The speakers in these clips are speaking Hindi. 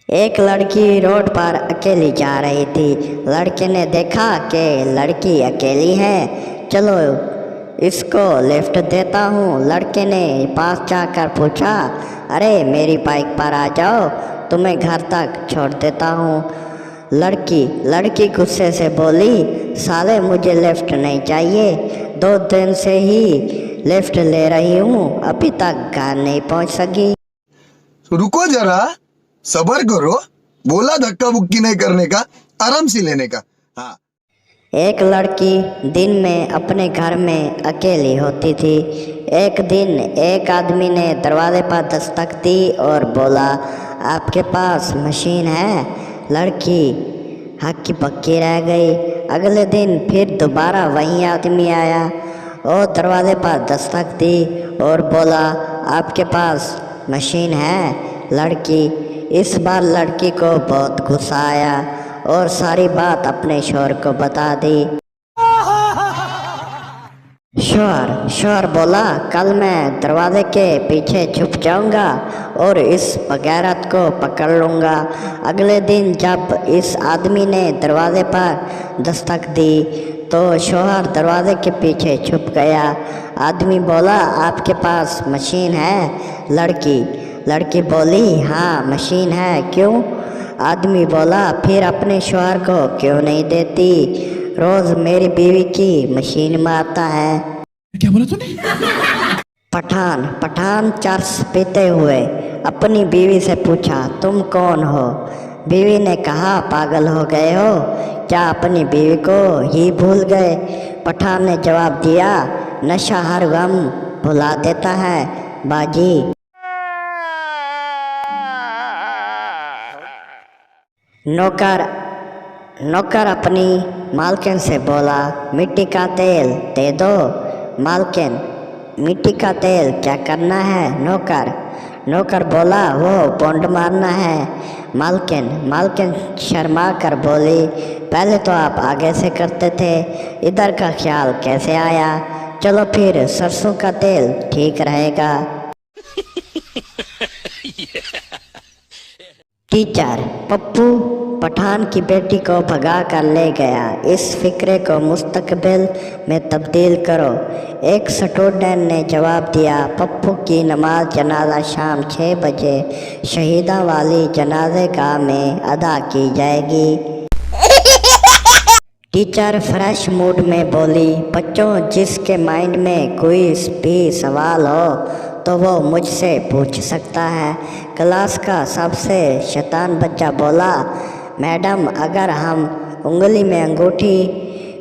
एक लड़की रोड पर अकेली जा रही थी। लड़के ने देखा कि लड़की अकेली है, चलो इसको लिफ्ट देता हूँ। लड़के ने पास जाकर पूछा, अरे मेरी बाइक पर आ जाओ, तुम्हें घर तक छोड़ देता हूँ। लड़की गुस्से से बोली, साले मुझे लिफ्ट नहीं चाहिए, 2 दिन से ही लिफ्ट ले रही हूँ, अभी तक घर नहीं पहुँच सकी। रुको जरा, सबर करो, बोला धक्का बुक्की नहीं करने का, आराम से लेने का। हाँ। एक लड़की दिन में अपने घर में अकेली होती थी। एक दिन एक आदमी ने दरवाजे पर दस्तक दी और बोला, आपके पास मशीन है? लड़की हक्की बक्की रह गई। अगले दिन फिर दोबारा वही आदमी आया और दरवाजे पर दस्तक दी और बोला, आपके पास मशीन है? लड़की इस बार लड़की को बहुत गुस्सा आया और सारी बात अपने शौहर को बता दी। शौहर बोला, कल मैं दरवाजे के पीछे छुप जाऊंगा और इस बगैरत को पकड़ लूंगा। अगले दिन जब इस आदमी ने दरवाजे पर दस्तक दी तो शौहर दरवाजे के पीछे छुप गया। आदमी बोला, आपके पास मशीन है? लड़की बोली, हाँ मशीन है, क्यों? आदमी बोला, फिर अपने शौहर को क्यों नहीं देती? रोज मेरी बीवी की मशीन मारता है। क्या बोला तूने? पठान चर्च पीते हुए अपनी बीवी से पूछा, तुम कौन हो? बीवी ने कहा, पागल हो गए हो क्या, अपनी बीवी को ही भूल गए? पठान ने जवाब दिया, नशा हर गम भुला देता है बाजी। नौकर अपनी मालकिन से बोला, मिट्टी का तेल दे दो। मालकिन, मिट्टी का तेल क्या करना है? नौकर बोला, वो पौंड मारना है। मालकिन शर्मा कर बोली, पहले तो आप आगे से करते थे, इधर का ख्याल कैसे आया? चलो फिर सरसों का तेल ठीक रहेगा। टीचर पप्पू पठान की बेटी को भगा कर ले गया। इस फिक्रे को मुस्तकबिल में तब्दील करो। एक स्टूडेंट ने जवाब दिया, पप्पू की नमाज जनाजा शाम 6 बजे शहीदा वाली जनाजे गाह में अदा की जाएगी। टीचर फ्रेश मूड में बोली, बच्चों जिसके माइंड में कोई भी सवाल हो तो वो मुझसे पूछ सकता है। क्लास का सबसे शैतान बच्चा बोला, मैडम अगर हम उंगली में अंगूठी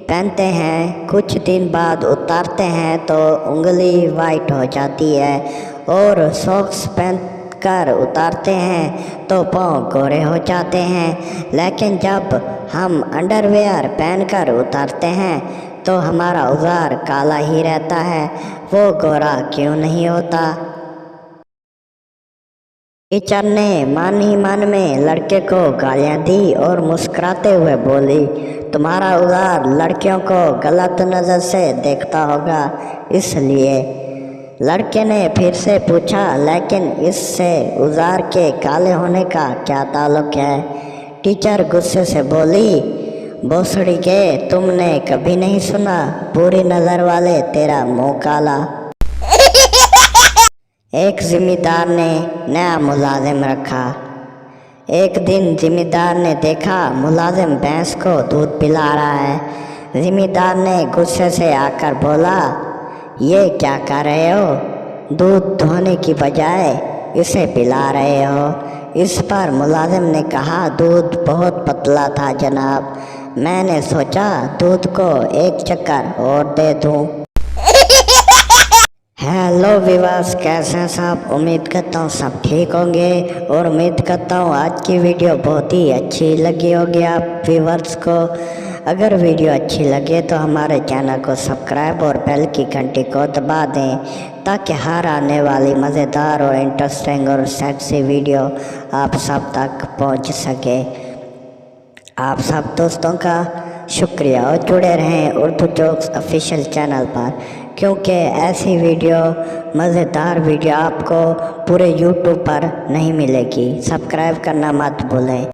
पहनते हैं, कुछ दिन बाद उतारते हैं तो उंगली वाइट हो जाती है, और सॉक्स पहन कर उतारते हैं तो पाँव गोरे हो जाते हैं, लेकिन जब हम अंडरवेयर पहनकर उतारते हैं तो हमारा उज़ार काला ही रहता है, वो गोरा क्यों नहीं होता? टीचर ने मन ही मन में लड़के को गालियाँ दी और मुस्कुराते हुए बोली, तुम्हारा उज़ार लड़कियों को गलत नज़र से देखता होगा, इसलिए। लड़के ने फिर से पूछा, लेकिन इससे उज़ार के काले होने का क्या ताल्लुक है? टीचर गुस्से से बोली, भोसड़ी के, तुमने कभी नहीं सुना, पूरी नज़र वाले तेरा मुंह काला। एक जिम्मेदार ने नया मुलाजिम रखा। एक दिन जिम्मेदार ने देखा मुलाजिम भैंस को दूध पिला रहा है। जिम्मेदार ने गुस्से से आकर बोला, ये क्या कर रहे हो? दूध धोने की बजाय इसे पिला रहे हो। इस पर मुलाजिम ने कहा, दूध बहुत पतला था जनाब, मैंने सोचा दूध को एक चक्कर और दे दूं। हेलो विवास, कैसे हैं सब? उम्मीद करता हूँ सब ठीक होंगे और उम्मीद करता हूँ आज की वीडियो बहुत ही अच्छी लगी होगी आप व्यूवर्स को। अगर वीडियो अच्छी लगे तो हमारे चैनल को सब्सक्राइब और बेल की घंटी को दबा दें ताकि हर आने वाली मज़ेदार और इंटरेस्टिंग और सेक्सी वीडियो आप सब तक पहुंच सके। आप सब दोस्तों का शुक्रिया और जुड़े रहें उर्दू जोक्स ऑफिशियल चैनल पर, क्योंकि ऐसी वीडियो मज़ेदार वीडियो आपको पूरे यूट्यूब पर नहीं मिलेगी। सब्सक्राइब करना मत भूलें।